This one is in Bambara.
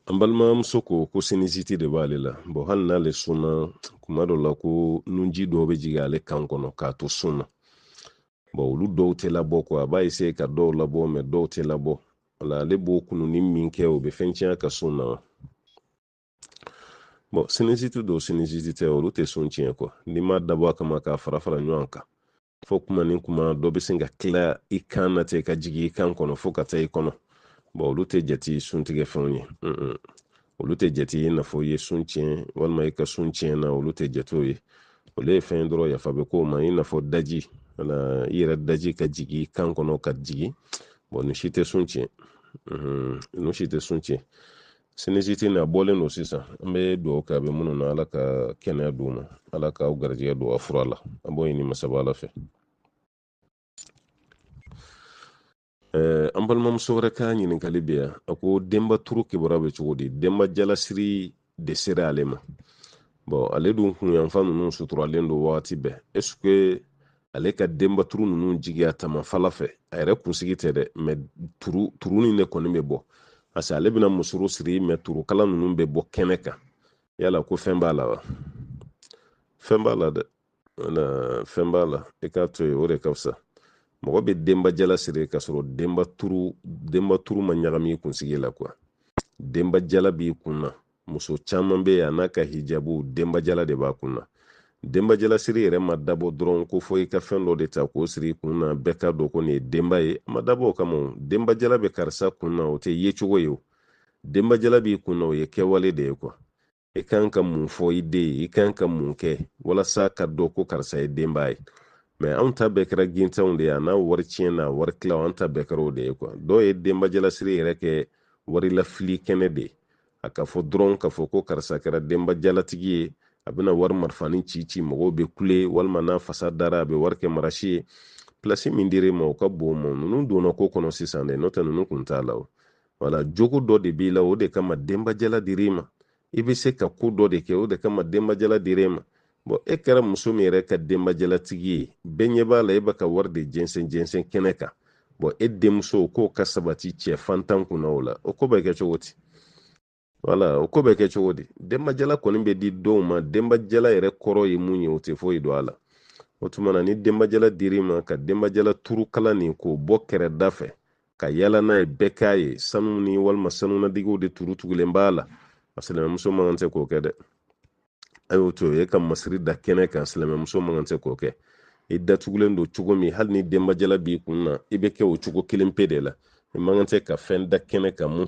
An balimamuso ko siniziti de b'ale la hali n'ale sunna kuma dɔ la ko nunji dɔw bɛ jigin ale kan kɔnɔ k'a to sunna olu dɔw tɛ labɔ a b'a essayer ka dɔw labɔ mais dɔw tɛ labɔ wala ale b'o kununi min kɛ o bɛ fɛn tiɲɛ ka sunna siniziti dɔw siniziti tɛ olu tɛ sun tiɲɛ n'i ma dabɔ a kama k'a fara fara ɲɔgɔn kan fo kuma ni kuma dɔ bɛ sin ka tila i kan na ten ka jigin i kan kɔnɔ fo ka taa i kɔnɔ olu tɛ jate suntigɛ fɛnw ye olu tɛ jate i n'a fɔ i ye sun tiɲɛ walima i ka sun tiɲɛ na olu tɛ jate o ye olu ye fɛn dɔrɔn yafa bɛ k'o ma i n'a fɔ daji wala i yɛrɛ daji ka jigin i kan kɔnɔ ka jigin ni si tɛ sun tiɲɛ nu si tɛ sun tiɲɛ siniziti na bɔlen don sisan an bɛ dugawu kɛ a bɛ minnu na ala ka kɛnɛya d'u ma ala k'aw garijɛgɛ don a fura la an b'o ɲini masaba ala fɛ an balimamuso wɛrɛ ka ɲininkali bɛ yan a ko denba turu kibaruya bɛ cogo di denba jalasiri de sera ale ma ale dun kun yanfan ninnu suturalen don wagati bɛɛ est-ce que ale ka denba turu ninnu jigiya tama fala fɛ a yɛrɛ kunsigi tɛ dɛ mais turunin de kɔni bɛ bɔ parce que ale bɛna musuru siri mais turukala ninnu bɛ bɔ kɛnɛ kan yala ko fɛn b'a la wa fɛn b'a la dɛ fɛn b'a la i k'a to yen o de ka fisa mɔgɔ bɛ denba jala siri ka sɔrɔ denba turu ma ɲagami kunsigi la denba jala b'i kunna muso caman bɛ yan n'a ka hijabu denba jala de b'a kunna denba jala siri yɛrɛ ma dabɔ dɔrɔn ko fɔ i ka fɛn dɔ de ta k'o siri kunna bɛɛ ka dɔn ko nin ye denba ye a ma dabɔ o kama denba jala bɛ karisa kunna o tɛ ye cogo ye o denba jala b'i kunna o ye kɛwale de ye i kan ka mun fɔ i den ye i kan ka mun kɛ walasa ka dɔn ko karisa ye denba ye mais anw ta bɛɛ kɛra gintanw de ye a n'a wari tiɲɛ na wari tilaw an ta bɛɛ kɛra o de ye dɔw ye denba jalasiri yɛrɛ kɛ wari lafili kɛnɛ de ye a ka fɔ dɔrɔn ka fɔ ko karisa kɛra denba jalatigi ye a bɛna wari marifani ci mɔgɔw bɛ kule walima n'a fasa dara a bɛ wari kɛ marasi ye plasi min dir'i ma o ka bon ma ninnu donna ko kɔnɔ sisan dɛ n'o tɛ ninnu kun t'a la wala jogo dɔ de b'i la o de kama denba jala dir'i ma i bɛ se ka ko dɔ de kɛ o de kama denba jala dir'e ma e kɛra muso min yɛrɛ ka denba jalatigi ye bɛɛ ɲɛ b'a la e bɛ ka wari de jɛnsɛn kɛnɛ kan e denmuso k'o ka sabati cɛ fantan kunna o la o ko bɛ kɛ cogo di wala o ko bɛ kɛ cogo di denba jala kɔni bɛ di dɔw ma denba jala yɛrɛ kɔrɔ ye mun ye o tɛ foyi don a la o tuma na ni denba jala dir'i ma ka denba jala turu kala nin k'o bɔ kɛrɛda fɛ ka yala n'a ye bɛɛ k'a ye sanu ni walima sanunadigiw de turutugulen b'a la a silamɛmuso man kan tɛ k'o kɛ dɛ a y'o to e ka masiri da kɛnɛ kan silamɛmuso man kan tɛ k'o kɛ i datugulen don cogo min hali ni denba jala b'i kun na i bɛ kɛ o cogo kelen pe de la i man kan tɛ ka fɛn da kɛnɛ kan mun